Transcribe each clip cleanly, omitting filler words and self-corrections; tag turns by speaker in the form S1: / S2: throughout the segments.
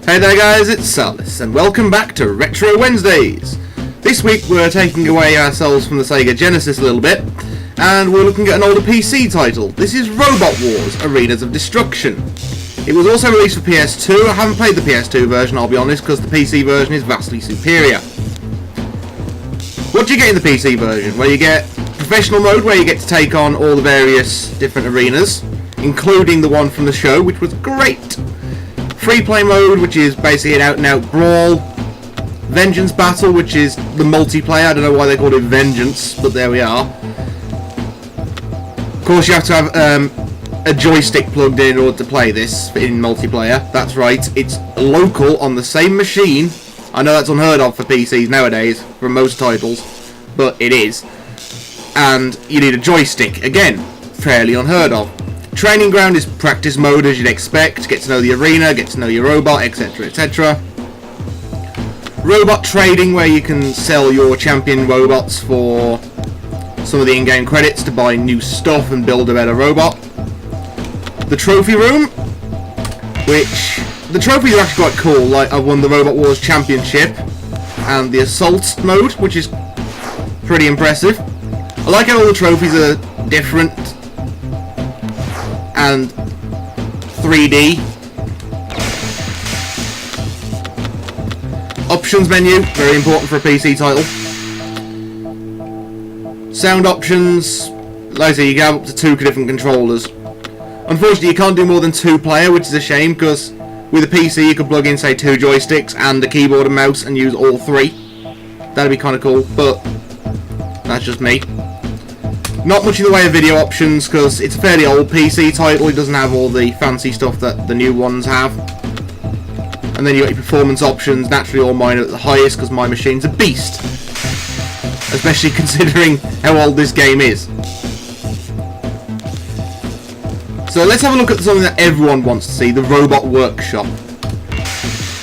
S1: Hey there guys, it's Salis, and welcome back to Retro Wednesdays. This week we're taking away ourselves from the Sega Genesis a little bit, and we're looking at an older PC title. This is Robot Wars: Arenas of Destruction. It was also released for PS2. I haven't played the PS2 version, I'll be honest, because the PC version is vastly superior. What do you get in the PC version? Well, you get Professional Mode, where you get to take on all the various different arenas, including the one from the show, which was great. Free Play Mode, which is basically an out-and-out brawl. Vengeance Battle, which is the multiplayer. I don't know why they called it Vengeance, but there we are. Of course, you have to have a joystick plugged in order to play this in multiplayer. That's right, it's local on the same machine. I know that's unheard of for PCs nowadays, for most titles, but it is. And you need a joystick. Again, fairly unheard of. Training Ground is practice mode, as you'd expect. Get to know the arena, get to know your robot, etc, etc. Robot Trading, where you can sell your champion robots for some of the in-game credits to buy new stuff and build a better robot. The Trophy Room, which... the trophies are actually quite cool. Like, I've won the Robot Wars Championship, and the Assault mode, which is pretty impressive. I like how all the trophies are different and 3D. Options menu, very important for a PC title. Sound options, like I say, you can have up to 2 different controllers. Unfortunately, you can't do more than 2 player, which is a shame, because with a PC you could plug in, say, 2 joysticks and a keyboard and mouse and use all 3. That'd be kind of cool, but that's just me. Not much in the way of video options, because it's a fairly old PC title. It doesn't have all the fancy stuff that the new ones have. And then you got your performance options. Naturally, all mine are at the highest, because my machine's a beast. Especially considering how old this game is. So let's have a look at something that everyone wants to see, the Robot Workshop.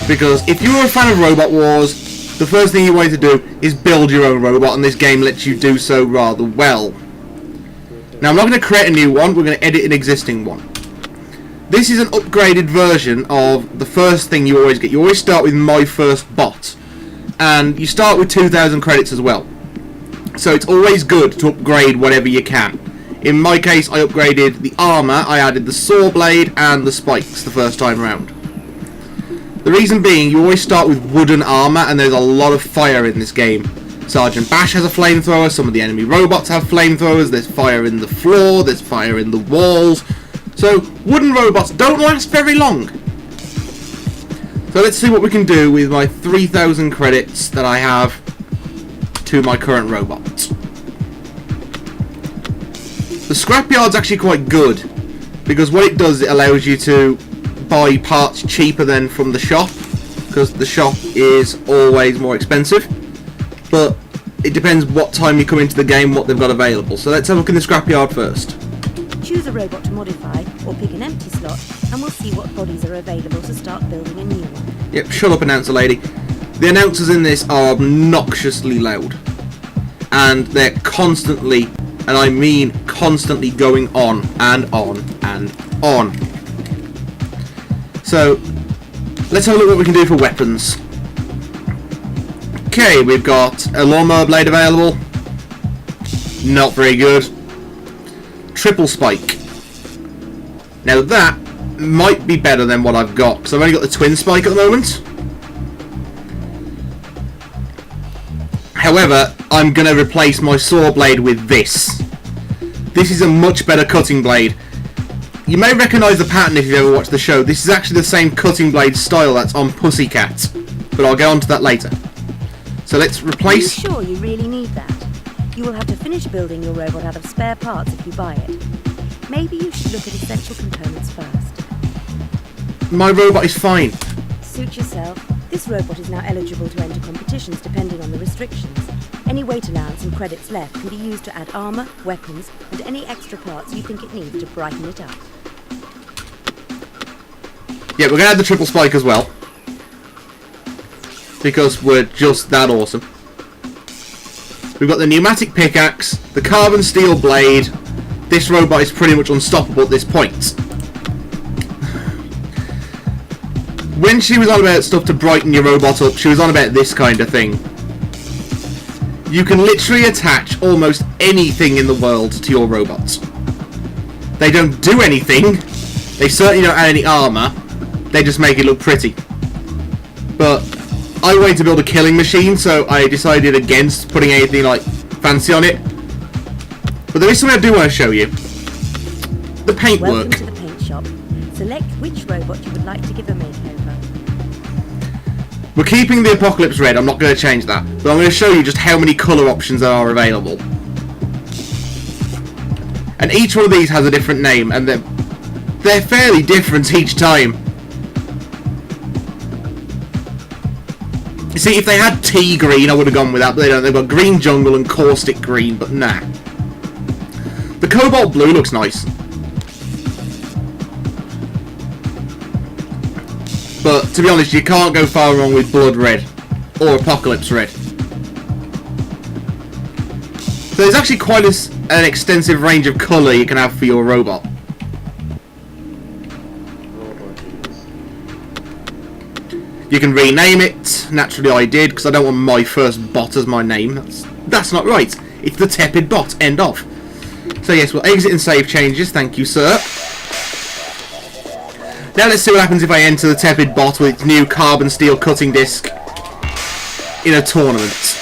S1: Because if you're a fan of Robot Wars, the first thing you want to do is build your own robot, and this game lets you do so rather well. Now, I'm not going to create a new one, we're going to edit an existing one. This is an upgraded version of the first thing you always get. You always start with My First Bot, and you start with 2,000 credits as well. So it's always good to upgrade whatever you can. In my case, I upgraded the armour, I added the saw blade and the spikes the first time round. The reason being, you always start with wooden armour, and there's a lot of fire in this game. Sergeant Bash has a flamethrower, some of the enemy robots have flamethrowers, there's fire in the floor, there's fire in the walls. So, wooden robots don't last very long. So let's see what we can do with my 3,000 credits that I have to my current robot. The scrapyard's actually quite good, because what it does, it allows you to buy parts cheaper than from the shop, because the shop is always more expensive. But it depends what time you come into the game, what they've got available. So let's have a look in the scrapyard first.
S2: Choose a robot to modify, or pick an empty slot, and we'll see what bodies are available to start building a new one.
S1: Yep, shut up, announcer lady. The announcers in this are obnoxiously loud. And they're constantly, and I mean constantly, going on and on and on. So, let's have a look at what we can do for weapons. Okay, we've got a lawnmower blade available. Not very good. Triple spike. Now that might be better than what I've got, because I've only got the twin spike at the moment. However, I'm going to replace my saw blade with this. This is a much better cutting blade. You may recognise the pattern if you've ever watched the show. This is actually the same cutting blade style that's on Pussycat, but I'll get onto that later. So let's replace...
S2: Are you sure you really need that? You will have to finish building your robot out of spare parts if you buy it. Maybe you should look at essential components first.
S1: My robot is fine.
S2: Suit yourself. This robot is now eligible to enter competitions depending on the restrictions. Any weight allowance and credits left can be used to add armour, weapons, and any extra parts you think it needs to brighten it up.
S1: Yeah, we're going to add the triple spike as well, because we're just that awesome. We've got the pneumatic pickaxe, the carbon steel blade. This robot is pretty much unstoppable at this point. when she was on about stuff to brighten your robot up, she was on about this kind of thing. You can literally attach almost anything in the world to your robots. They don't do anything. They certainly don't add any armour. They just make it look pretty. But I wanted to build a killing machine, so I decided against putting anything like fancy on it. But there is something I do want to show you. The paintwork.
S2: Welcome to the paint shop. Select which robot you would like to give a makeover.
S1: We're keeping the Apocalypse red, I'm not going to change that. But I'm going to show you just how many colour options there are available. And each one of these has a different name, and they're fairly different each time. You see, if they had tea green, I would have gone with that, but they don't. They've got green jungle and caustic green, but nah. The cobalt blue looks nice. But, to be honest, you can't go far wrong with Blood Red or Apocalypse Red. So there's actually quite an extensive range of colour you can have for your robot. You can rename it. Naturally I did, because I don't want my first bot as my name. That's not right. It's the Tepid Bot. End of. So yes, we'll exit and save changes. Thank you, sir. Now let's see what happens if I enter the Tepid Bot with its new carbon steel cutting disc in a tournament.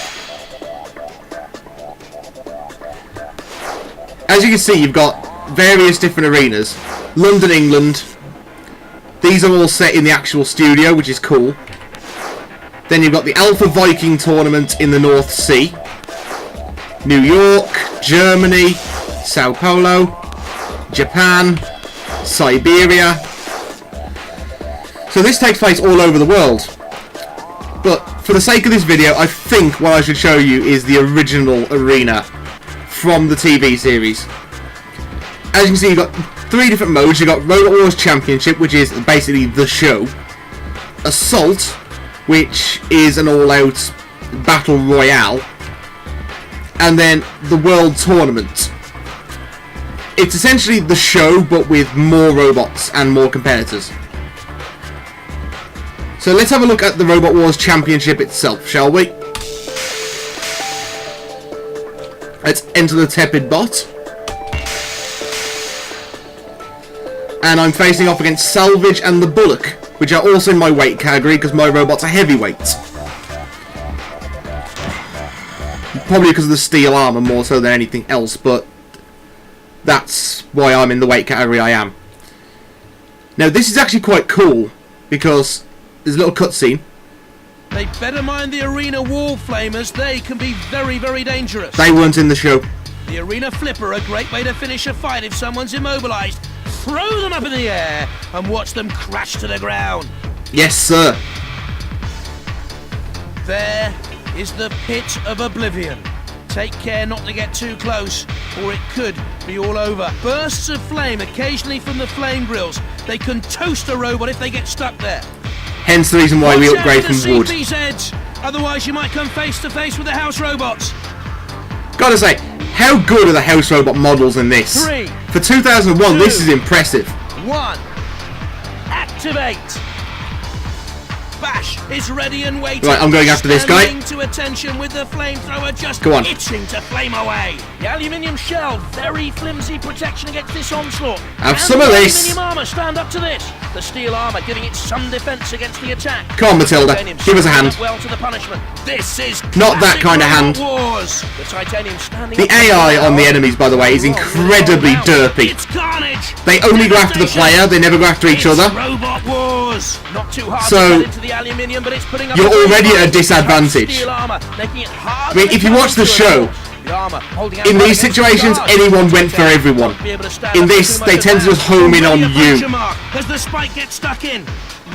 S1: As you can see, you've got various different arenas. London, England. These are all set in the actual studio, which is cool. Then you've got the Alpha Viking tournament in the North Sea. New York, Germany, Sao Paulo, Japan, Siberia. So this takes place all over the world. But for the sake of this video, I think what I should show you is the original arena from the TV series. As you can see, you've got 3 different modes. You've got Robot Wars Championship, which is basically the show. Assault, which is an all-out battle royale. And then the World Tournament. It's essentially the show, but with more robots and more competitors. So let's have a look at the Robot Wars Championship itself, shall we? Let's enter the Tepid Bot. And I'm facing off against Salvage and the Bullock, which are also in my weight category because my robots are heavyweights. Probably because of the steel armour more so than anything else, but that's why I'm in the weight category I am. Now this is actually quite cool because there's a little cutscene.
S3: They better mind the arena wall flamers, they can be very, very dangerous.
S1: They weren't in the show.
S3: The arena flipper, a great way to finish a fight if someone's immobilised. Throw them up in the air and watch them crash to the ground.
S1: Yes, sir.
S3: There is the pit of oblivion. Take care not to get too close, or it could be all over. Bursts of flame occasionally from the flame grills. They can toast a robot if they get stuck there.
S1: Hence the reason why we upgrade from wood.
S3: CP's edge. Otherwise you might come face to face with the house robots.
S1: Gotta say, how good are the house robot models in this?
S3: 3,
S1: For 2001,
S3: 2,
S1: this is impressive.
S3: 1. Activate. Bash is ready and waiting.
S1: Right, I'm going after this guy.
S3: Standing to attention with the flamethrower just
S1: Go on.
S3: itching to flame away. The aluminium shell, very flimsy protection against this onslaught.
S1: Have
S3: And
S1: some
S3: the
S1: of this.
S3: aluminium armour stand up to this. The steel armour giving it some defence against the attack.
S1: Come on, Matilda,
S3: Titanium
S1: give us a hand.
S3: standing up well to the punishment. This is
S1: Not that
S3: classic
S1: kind of
S3: Robot
S1: hand.
S3: Wars. The titanium standing
S1: The
S3: up to
S1: AI
S3: the
S1: on the
S3: power.
S1: enemies, by the way, is incredibly derpy.
S3: It's carnage.
S1: They only go after the player, they never go after each
S3: It's
S1: other.
S3: Robot Wars. Not too hard
S1: So,
S3: to get into the aluminium, but it's putting up
S1: you're
S3: a great
S1: already at a
S3: fight.
S1: disadvantage.
S3: Steel armor, making it hard
S1: I mean,
S3: to
S1: if you
S3: get
S1: watch the
S3: into
S1: show,
S3: it. The armor holding out
S1: in
S3: right
S1: these
S3: against the
S1: situations,
S3: guard.
S1: anyone went for everyone.
S3: Won't be able to stand
S1: In
S3: up
S1: this,
S3: too
S1: they
S3: much
S1: tend to
S3: of
S1: just home in on
S3: Already a
S1: you.
S3: puncture mark as the spike gets stuck in.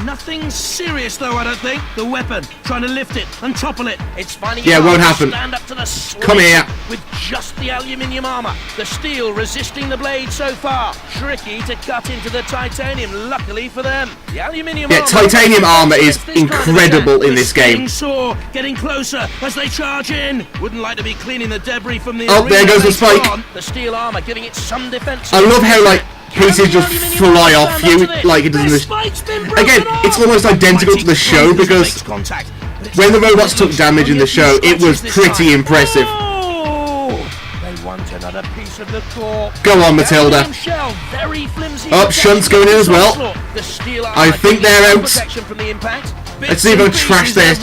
S3: Nothing serious though, I don't think. The weapon, trying to lift it and topple it. It's finding
S1: Yeah,
S3: it
S1: won't
S3: hard to
S1: happen.
S3: stand up to the slice
S1: Come here.
S3: with just the aluminium armor. The steel resisting the blade so far. Tricky to cut into the titanium, luckily for them. The aluminium
S1: Yeah,
S3: armor
S1: titanium armor is
S3: against this kind of
S1: incredible
S3: attack.
S1: in this
S3: The
S1: game.
S3: spinning saw getting closer as they charge in. Wouldn't like to be cleaning the debris from the
S1: Oh,
S3: arena
S1: there goes the
S3: later
S1: spike.
S3: on. The steel armor giving it some defense.
S1: I love how, like, pieces just fly off you like it does in the... Again, it's almost identical to the show because when the robots took damage in the show, it was pretty impressive. Go on, Matilda. Oh, Shunt's going in as well. I think they're out. Let's see if I can trash their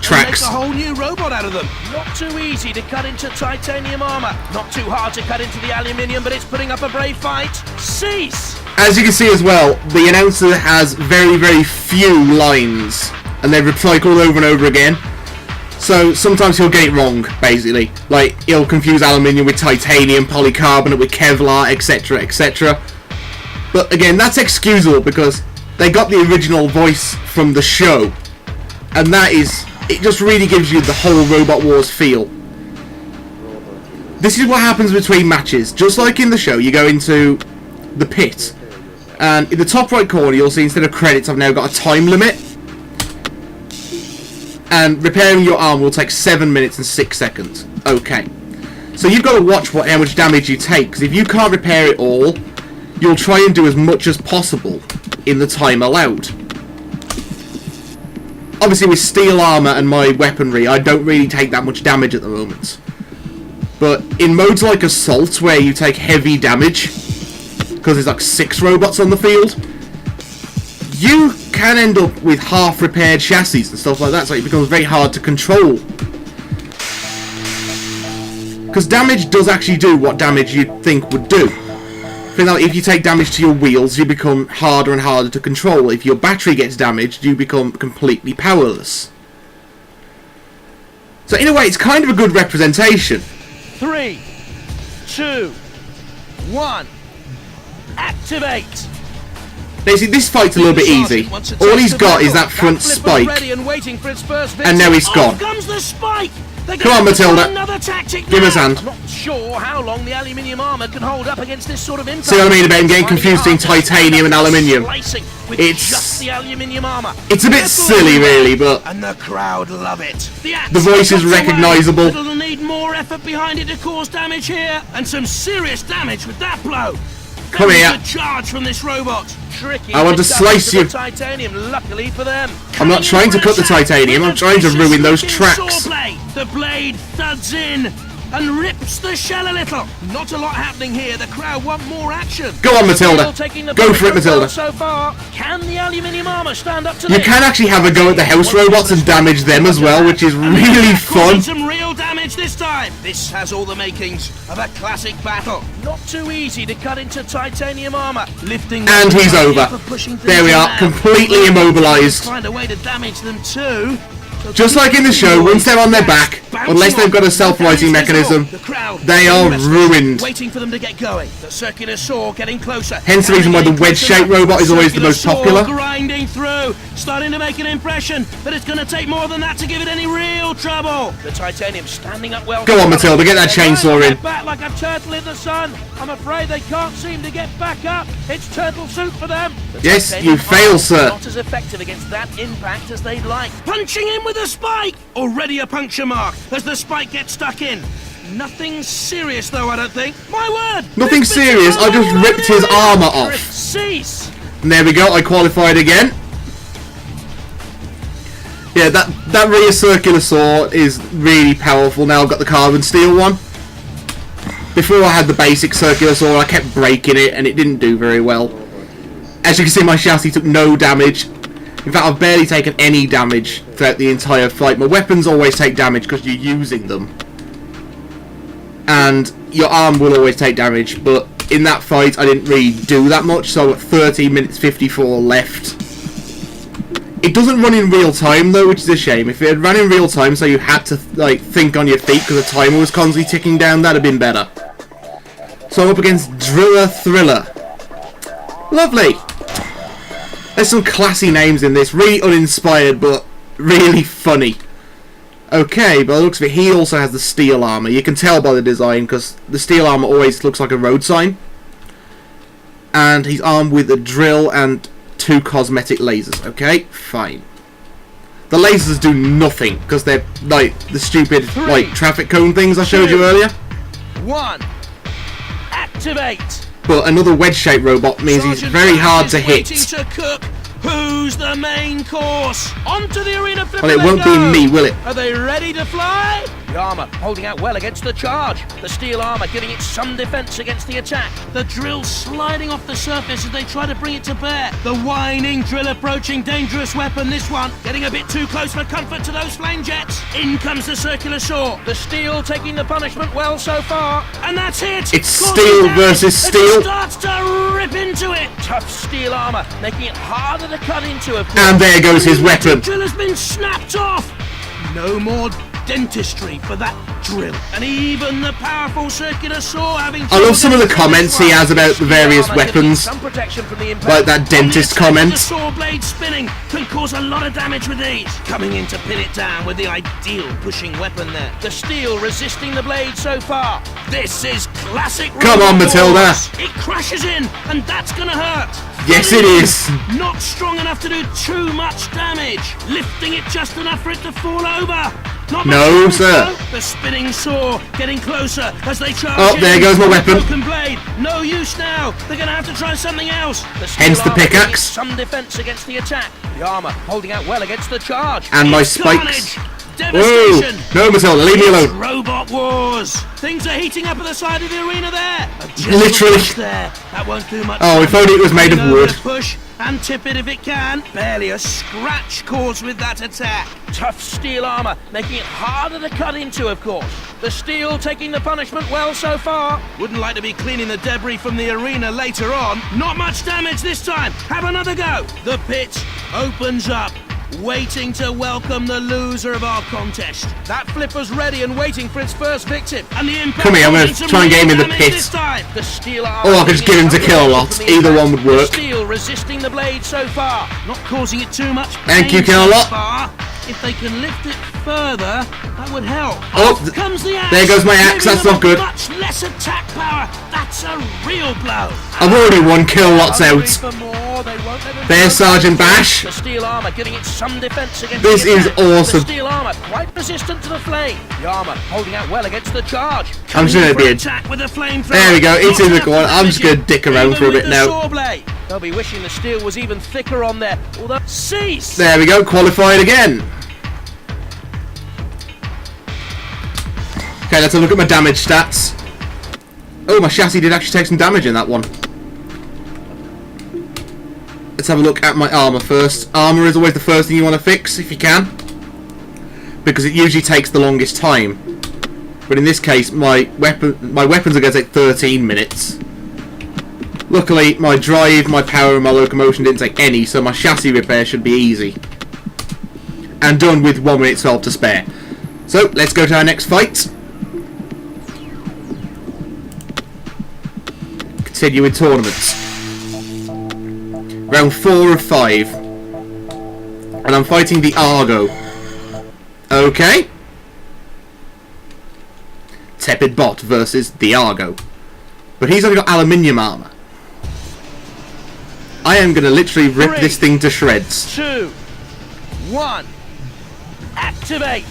S1: tracks.
S3: A whole new robot out of them. Not too easy to cut into titanium armor. Not too hard to cut into the aluminium, but it's putting up a brave fight. Cease!
S1: As you can see as well, the announcer has very, very few lines, and they're recycled over and over again. So sometimes he'll get it wrong, basically. Like, he'll confuse aluminium with titanium, polycarbonate with Kevlar, etc, etc. But again, that's excusable because they got the original voice from the show. And that is... it just really gives you the whole Robot Wars feel. This is what happens between matches. Just like in the show, you go into the pit. And in the top right corner, you'll see instead of credits, I've now got a time limit. And repairing your arm will take 7 minutes and 6 seconds. Okay. So you've got to watch how much damage you take, because if you can't repair it all, you'll try and do as much as possible in the time allowed. Obviously with steel armor and my weaponry, I don't really take that much damage at the moment. But in modes like Assault, where you take heavy damage, because there's like 6 robots on the field, you can end up with half-repaired chassis and stuff like that, so it becomes very hard to control. Because damage does actually do what damage you'd think would do. If you take damage to your wheels, you become harder and harder to control. If your battery gets damaged, you become completely powerless. So in a way, it's kind of a good representation.
S3: 3, 2, 1, activate!
S1: Basically, this fight's a little bit easy. All he's got is that front spike, and now he's gone. Come on, Matilda. Give us a hand.
S3: Not sure how long the aluminium armor can hold up against this sort of impact.
S1: See what I mean about him getting confused between titanium and aluminium?
S3: It's the aluminium armor.
S1: It's a bit silly, really, but
S3: and the crowd love it.
S1: The voice is recognisable.
S3: It'll need more effort behind it to cause damage here, and some serious damage with that blow.
S1: Come here.
S3: Good charge from this robot. Tricky.
S1: I want to slice you.
S3: Titanium, luckily for them.
S1: I'm not trying to cut the titanium, I'm trying to ruin those tracks.
S3: The blade thuds in and rips the shell a little. Not a lot happening here. The crowd want more action.
S1: Go on, Matilda. Go for it, Matilda.
S3: So far, can the aluminium armor stand up to
S1: You can actually have a go at the house robots and damage them as well, which is really fun.
S3: Some real damage this time. This has all the makings of a classic battle. Not too easy to cut into titanium armor. Lifting
S1: and he's over. There we are, completely immobilized.
S3: Find a way to damage them too.
S1: Just like in the show, once they're on their back, unless they've got a self-righting mechanism, they are ruined.
S3: Waiting for them to get going. The circular saw getting closer.
S1: Hence the reason why the wedge-shaped robot is always the most popular.
S3: Grinding through, starting to make an impression, but it's going to take more than that to give it any real trouble. The titanium standing up well.
S1: Go on, Matilda, get that chainsaw in.
S3: Back like a turtle in the sun. I'm afraid they can't seem to get back up. It's turtle soup for them.
S1: Yes, you fail, sir.
S3: Not as effective against that impact as they'd like. Punching in with a spike. Already a puncture mark as the spike gets stuck in. Nothing serious though, I don't think. My word!
S1: Nothing serious, I just ripped his armour off.
S3: Cease!
S1: And there we go, I qualified again. Yeah, that rear circular saw is really powerful. Now I've got the carbon steel one. Before I had the basic circular saw, I kept breaking it and it didn't do very well. As you can see, my chassis took no damage. In fact, I've barely taken any damage throughout the entire fight. My weapons always take damage because you're using them. And your arm will always take damage, but in that fight I didn't really do that much, so at 13 minutes 54 left. It doesn't run in real time though, which is a shame. If it had run in real time, so you had to like think on your feet because the timer was constantly ticking down, that'd have been better. So I'm up against Driller Thriller. Lovely! There's some classy names in this, really uninspired but really funny. Okay, by the looks of it, he also has the steel armor. You can tell by the design because the steel armor always looks like a road sign. And he's armed with a drill and 2 cosmetic lasers. Okay, fine. The lasers do nothing because they're like the stupid like traffic cone things I showed you earlier.
S3: 1. activate.
S1: But another wedge-shaped robot means he's
S3: Sergeant
S1: very
S3: Bash
S1: hard
S3: is
S1: to hit.
S3: waiting to cook. Who's the main course? Onto the arena flipper
S1: Well, it
S3: they
S1: won't
S3: go.
S1: be me, will it?
S3: Are they ready to fly? The armour holding out well against the charge. The steel armour giving it some defence against the attack. The drill sliding off the surface as they try to bring it to bear. The whining drill approaching, dangerous weapon this one. Getting a bit too close for comfort to those flame jets. In comes the circular saw. The steel taking the punishment well so far. And that's it.
S1: It's
S3: Causing
S1: steel
S3: damage
S1: versus
S3: as
S1: steel.
S3: it starts to rip into it. Tough steel armour making it harder to cut into, of course.
S1: And there goes his
S3: The
S1: weapon.
S3: drill has been snapped off. No more dentistry for that drill. And even the powerful circular saw having...
S1: I love some of the comments he has about the various weapons.
S3: Some protection from the impact.
S1: Like that dentist
S3: On the attack,
S1: comment.
S3: The saw blade spinning can cause a lot of damage with these. Coming in to pin it down with the ideal pushing weapon there. The steel resisting the blade so far. This is classic.
S1: Come on,
S3: Robot
S1: Matilda.
S3: Wars. It crashes in, and that's gonna hurt.
S1: Yes,
S3: But
S1: it is.
S3: Not strong enough to do too much damage. Lifting it just enough for it to fall over. Not much
S1: No,
S3: damage,
S1: sir.
S3: though. The spinning saw getting closer as they charge.
S1: Oh, there
S3: in.
S1: goes my
S3: The
S1: weapon.
S3: Broken blade, no use now. They're going to have to try something else. The steel
S1: Hence the
S3: armor giving
S1: pickaxe.
S3: it some defense against the attack. The armor holding out well against the charge.
S1: And my
S3: It's
S1: spikes.
S3: carnage.
S1: Whoa!
S3: Devastation.
S1: No, Matilda, leave me
S3: It's
S1: alone.
S3: Robot Wars. Things are heating up at the side of the arena there. A gentle
S1: Literally.
S3: push there. That won't do much.
S1: Oh, if only it was made of
S3: Coming over
S1: wood.
S3: to push and tip it if it can. Barely a scratch caused with that attack. Tough steel armor making it harder to cut into, of course. The steel taking the punishment well so far. Wouldn't like to be cleaning the debris from the arena later on. Not much damage this time. Have another go. The pit opens up, waiting to welcome the loser of our contest. That flipper's ready and waiting for its first victim. And the impact.
S1: Come here, I'm gonna
S3: causing some
S1: try and get him in the
S3: damage
S1: pit.
S3: this time. The steel
S1: Or I could just give him to kill a lot. Either one would work.
S3: The steel resisting the blade so far, not causing it too much
S1: Thank
S3: pain
S1: you, Kill a
S3: so
S1: Lot.
S3: far. If they can lift it further, that would help.
S1: Oh,
S3: Off comes the axe.
S1: there goes my axe,
S3: Giving
S1: that's
S3: them
S1: not good.
S3: Much less attack power. That's a real blow.
S1: I've already won kill lots
S3: Hungry
S1: out.
S3: for more, they won't let them
S1: There's
S3: go.
S1: Sergeant Bash.
S3: The steel armor giving it some defense against
S1: This
S3: the
S1: is
S3: attack.
S1: awesome.
S3: The steel armor quite resistant to the flame. The armor holding out well against the charge.
S1: I'm just
S3: Coming
S1: gonna
S3: in for
S1: be a-
S3: attack with a flamethrower.
S1: There we go, it's
S3: Not
S1: in the
S3: enough
S1: corner.
S3: to
S1: I'm just
S3: damage
S1: gonna
S3: it,
S1: dick around
S3: even
S1: for a
S3: with
S1: bit
S3: the
S1: now.
S3: saw blade. They'll be wishing the steel was even thicker on there. Although cease.
S1: There we go, qualified again. Okay, let's have a look at my damage stats. Oh, my chassis did actually take some damage in that one. Let's have a look at my armour first. Armour is always the first thing you want to fix, if you can. Because it usually takes the longest time. But in this case, my weapons are going to take 13 minutes. Luckily, my drive, my power and my locomotion didn't take any, so my chassis repair should be easy. And done with 1 minute 12 to spare. So, let's go to our next fight. Continue with tournaments. Round 4 of 5. And I'm fighting the Argo. Okay. Tepid Bot versus the Argo. But he's only got aluminium armour. I am going to literally rip this thing to shreds.
S3: 2, 1, activate.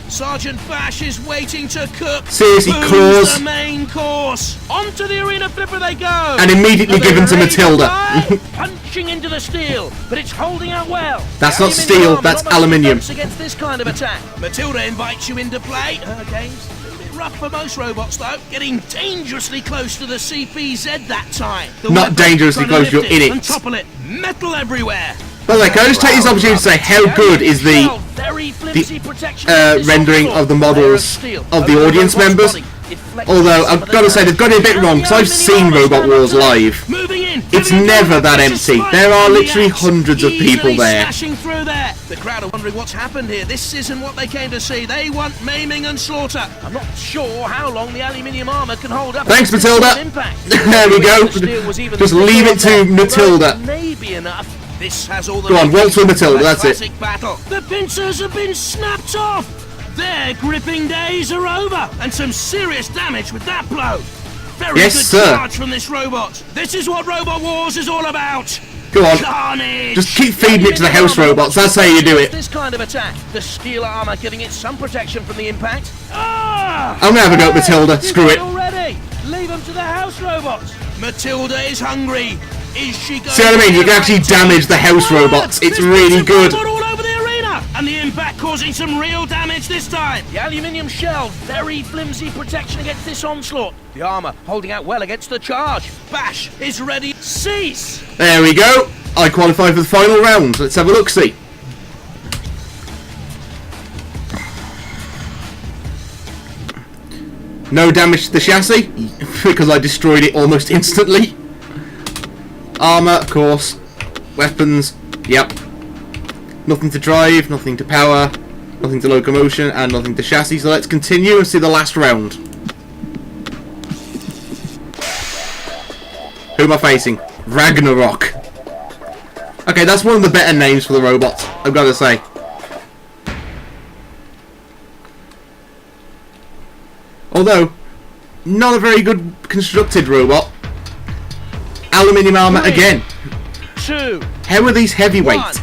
S3: Sergeant Bash is waiting to cook.
S1: Seriously,
S3: Who's
S1: claws?
S3: the main course? Onto the arena flipper they go.
S1: And immediately
S3: Are they
S1: given to
S3: ready
S1: Matilda.
S3: fly? Punching into the steel, but it's holding out well.
S1: That's
S3: The
S1: not
S3: aluminium
S1: steel,
S3: armor,
S1: that's
S3: not much
S1: aluminium.
S3: defense against this kind of attack. Matilda invites you into play. Her game's a little bit rough for most robots though. Getting dangerously close to the CPZ that time. The
S1: Not
S3: weapon
S1: dangerously
S3: trying to
S1: close,
S3: lift
S1: you're in
S3: and
S1: it.
S3: topple it. Metal everywhere.
S1: By the way, can I just take this opportunity to say how good is the rendering of the models of the audience members? Although, I've got to say, they've got it a bit wrong, because I've seen Robot Wars live. It's never that empty. There are literally hundreds of people there.
S3: The crowd are wondering what's happened here. This isn't what they came to see. They want maiming and slaughter. I'm not sure how long the aluminium armour can hold up.
S1: Thanks,
S3: against this
S1: Matilda.
S3: impact.
S1: There we go.
S3: The steel was even
S1: Just leave it to
S3: thicker on there,
S1: Matilda.
S3: although maybe enough. This has all the
S1: Go on,
S3: makings
S1: waltz with
S3: for
S1: Matilda,
S3: a
S1: that's it.
S3: classic battle. The pincers have been snapped off. Their gripping days are over, and some serious damage with that blow. Very
S1: Yes,
S3: good
S1: sir.
S3: charge from this robot. This is what Robot Wars is all about.
S1: Go on.
S3: Carnage.
S1: Just keep feeding it to the house robots, that's how you do it.
S3: This kind of attack. The steel armor giving it some protection from the impact. Ah!
S1: I'm gonna have a go at Matilda,
S3: You've
S1: screw
S3: got
S1: it.
S3: Already. Leave them to the house robots. Matilda is hungry. Is she going?
S1: See what I mean? You can actually damage the house robots. It's really good.
S3: All over the arena, and the impact causing some real damage this time. The aluminium shell, very flimsy protection against this onslaught. The armor holding out well against the charge. Bash is ready. Cease.
S1: There we go. I qualify for the final round. Let's have a look-see. No damage to the chassis, because I destroyed it almost instantly. Armour, of course. Weapons, yep. Nothing to drive, nothing to power, nothing to locomotion, and nothing to chassis. So let's continue and see the last round. Who am I facing? Ragnarok. Okay, that's one of the better names for the robots, I've got to say. Although, not a very good constructed robot. Aluminium armour again.
S3: 2.
S1: How are these heavyweight?
S3: 1.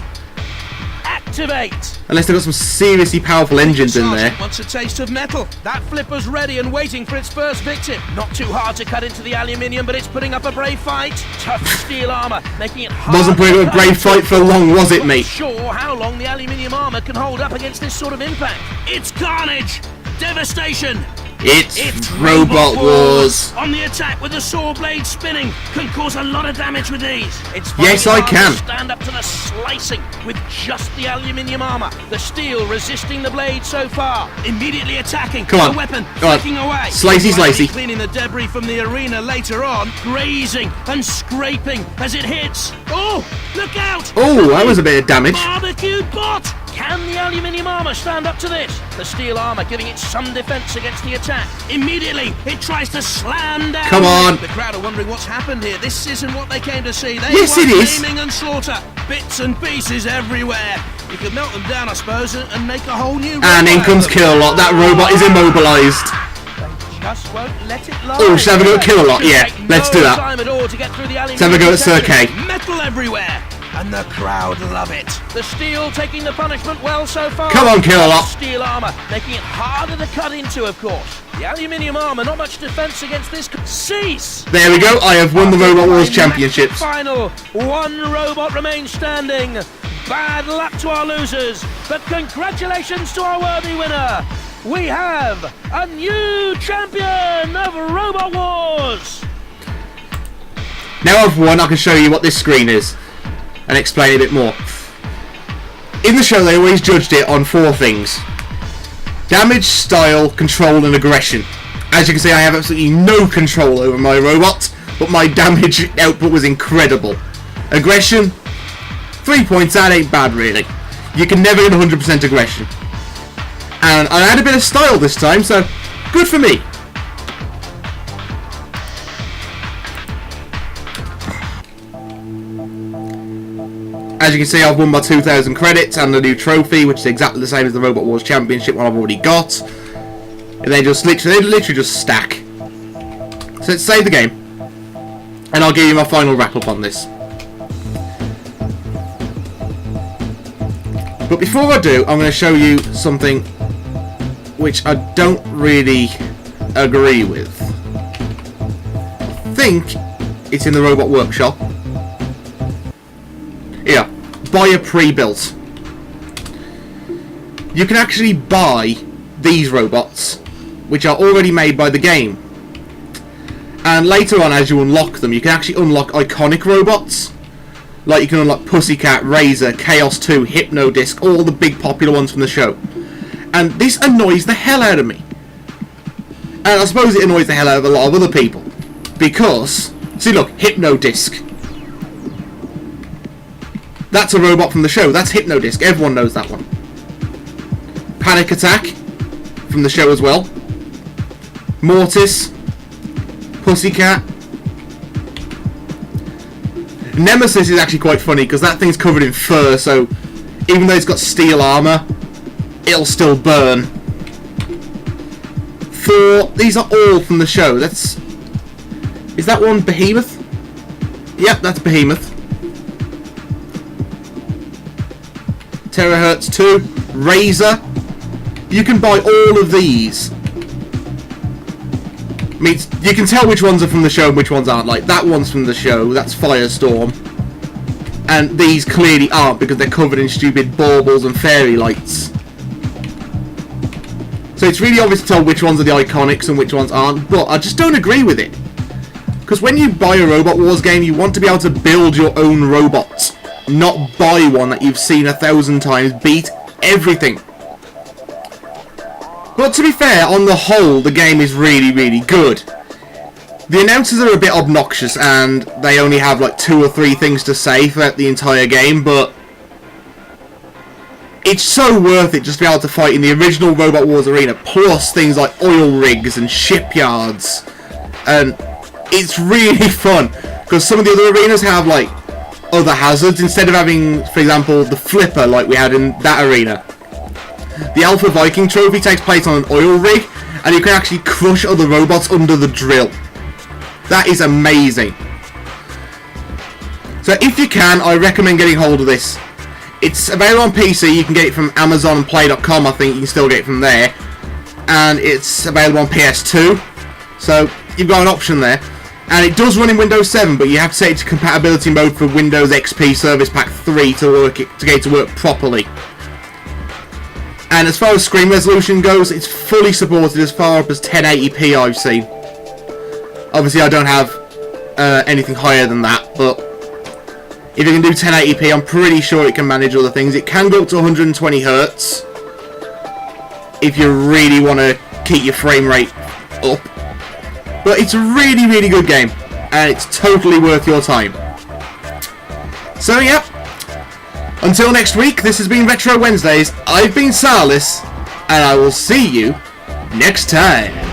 S3: Activate.
S1: Unless they've got some seriously powerful engines in there.
S3: Wants a taste of metal. That flipper's ready and waiting for its first victim. Not too hard to cut into the aluminium, but it's putting up a brave fight. Tough steel armour, making it hard.
S1: Wasn't putting up a brave fight for long, was it, mate?
S3: Not sure how long the aluminium armour can hold up against this sort of impact. It's carnage, devastation.
S1: It's Robot Wars.
S3: On the attack with the saw blade spinning can cause a lot of damage with these. It's
S1: yes, I can.
S3: Stand up to the slicing with just the aluminium armor. The steel resisting the blade so far. Immediately attacking.
S1: Come on.
S3: The weapon
S1: Come
S3: flicking
S1: on.
S3: away.
S1: Slicey, slicey.
S3: Cleaning the debris from the arena later on. Grazing and scraping as it hits. Oh, look out!
S1: Oh, that was a bit of damage.
S3: Barbecued bot. Can the aluminium armour stand up to this? The steel armour giving it some defence against the attack. Immediately, it tries to slam down.
S1: Come on.
S3: The crowd are wondering what's happened here. This isn't what they came to see. They
S1: yes, it is.
S3: Aiming and slaughter. Bits and pieces everywhere. You could melt them down, I suppose, and make a whole new.
S1: And in comes Kill-A-Lot. That robot is immobilised.
S3: Just won't let it lie.
S1: Oh, shall we go Kill-A-Lot? Yeah, let's do that. Let's have a go at Sir K.
S3: Metal everywhere. And the crowd love it. The steel taking the punishment well so far.
S1: Come on, Kill-A-Lot.
S3: Steel armour, making it harder to cut into, of course. The aluminium armour, not much defence against this. Cease!
S1: There we go. I have won the Robot Wars Championships.
S3: Final. One robot remains standing. Bad luck to our losers, but congratulations to our worthy winner. We have a new champion of Robot Wars.
S1: Now I've won, I can show you what this screen is and explain a bit more. In the show, they always judged it on 4 things: damage, style, control, and aggression. As you can see, I have absolutely no control over my robot, but my damage output was incredible. Aggression, 3 points, that ain't bad really. You can never get 100% aggression. And I had a bit of style this time, so good for me. As you can see, I've won my 2,000 credits and the new trophy, which is exactly the same as the Robot Wars Championship one I've already got. And they literally just stack. So let's save the game, and I'll give you my final wrap up on this. But before I do, I'm going to show you something which I don't really agree with. I think it's in the Robot Workshop. Yeah, buy a pre-built. You can actually buy these robots, which are already made by the game. And later on, as you unlock them, you can actually unlock iconic robots. Like you can unlock Pussycat, Razor, Chaos 2, Hypno Disc, all the big popular ones from the show. And this annoys the hell out of me. And I suppose it annoys the hell out of a lot of other people. Because, see look, Hypno Disc. That's a robot from the show. That's Hypno Disc. Everyone knows that one. Panic Attack from the show as well. Mortis. Pussycat. Nemesis is actually quite funny because that thing's covered in fur, so even though it's got steel armour, it'll still burn. Thor, these are all from the show. Is that one Behemoth? Yep, that's Behemoth. Terahertz 2, Razor. You can buy all of these I mean, you can tell which ones are from the show and which ones aren't. Like, that one's from the show, that's Firestorm. And these clearly aren't because they're covered in stupid baubles and fairy lights. So it's really obvious to tell which ones are the iconics and which ones aren't, but I just don't agree with it. Because when you buy a Robot Wars game, you want to be able to build your own robots, not buy one that you've seen 1,000 times beat everything. But to be fair, on the whole, the game is really, really good. The announcers are a bit obnoxious and they only have like 2 or 3 things to say throughout the entire game, but it's so worth it just to be able to fight in the original Robot Wars arena, plus things like oil rigs and shipyards. And it's really fun, because some of the other arenas have like other hazards, instead of having, for example, the flipper like we had in that arena. The Alpha Viking trophy takes place on an oil rig, and you can actually crush other robots under the drill. That is amazing. So if you can, I recommend getting hold of this. It's available on PC, you can get it from Amazon and Play.com, I think you can still get it from there. And it's available on PS2, so you've got an option there. And it does run in Windows 7, but you have to set it to compatibility mode for Windows XP Service Pack 3 to get it to work properly. And as far as screen resolution goes, it's fully supported as far up as 1080p I've seen. Obviously I don't have anything higher than that, but if you can do 1080p, I'm pretty sure it can manage other things. It can go up to 120 Hz if you really want to keep your frame rate up. But it's a really, really good game, and it's totally worth your time. So yeah, until next week, this has been Retro Wednesdays. I've been Salis, and I will see you next time.